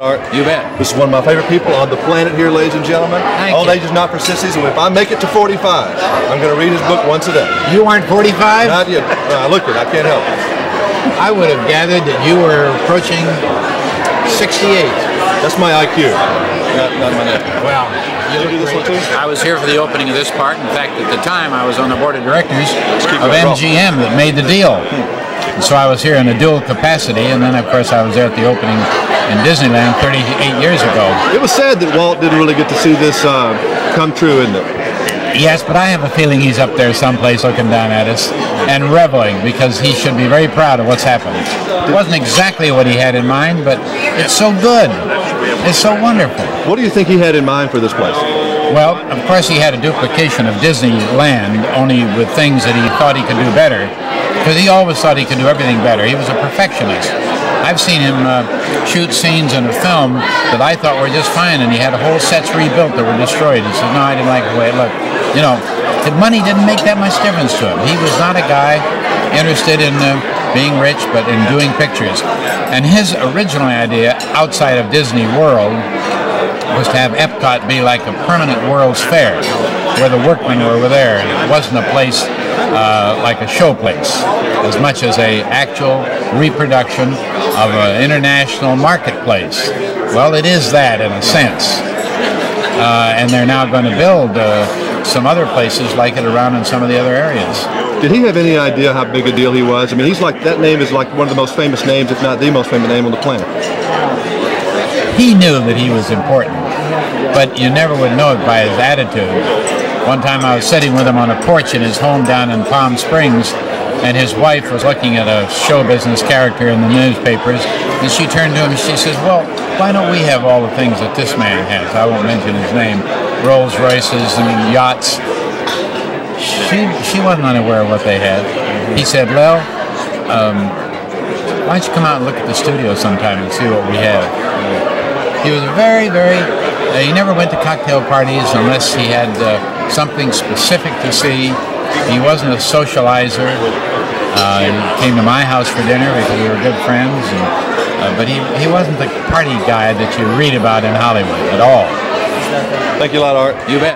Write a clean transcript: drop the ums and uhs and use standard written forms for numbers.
Art. You bet. This is one of my favorite people on the planet here, ladies and gentlemen. Old age is not for sissies, and if I make it to 45, I'm going to read his book once a day. You aren't 45? Not yet. Look at it. I can't help it. I would have gathered that you were approaching 68. That's my IQ, not my neck. Well, you do this one too? I was here for the opening of this part. In fact, at the time, I was on the board of directors of going. MGM that made the deal. And so I was here in a dual capacity, and then, of course, I was there at the opening in Disneyland 38 years ago. It was sad that Walt didn't really get to see this come true, isn't it? Yes, but I have a feeling he's up there someplace looking down at us and reveling, because he should be very proud of what's happened. It wasn't exactly what he had in mind, but it's so good. It's so wonderful. What do you think he had in mind for this place? Well, of course he had a duplication of Disneyland, only with things that he thought he could do better, because he always thought he could do everything better. He was a perfectionist. I've seen him shoot scenes in a film that I thought were just fine, and he had whole sets rebuilt that were destroyed. He said, no, I didn't like the way it looked. You know, the money didn't make that much difference to him. He was not a guy interested in being rich, but in doing pictures. And his original idea outside of Disney World was to have Epcot be like a permanent World's Fair, where the workmen were there, and it wasn't a place like a show place, as much as a actual reproduction of an international marketplace. Well, it is that in a sense. And they're now going to build some other places like it around in some of the other areas. Did he have any idea how big a deal he was? I mean, he's like, that name is like one of the most famous names, if not the most famous name on the planet. He knew that he was important, but you never would know it by his attitude. One time I was sitting with him on a porch in his home down in Palm Springs, and his wife was looking at a show business character in the newspapers, and she turned to him and she says, well, why don't we have all the things that this man has? I won't mention his name. Rolls Royces and yachts. She wasn't unaware of what they had. He said, well, why don't you come out and look at the studio sometime and see what we have? He was very, he never went to cocktail parties unless he had something specific to see. He wasn't a socializer. He came to my house for dinner because we were good friends, but he wasn't the party guy that you read about in Hollywood at all. Thank you a lot, Art. You bet.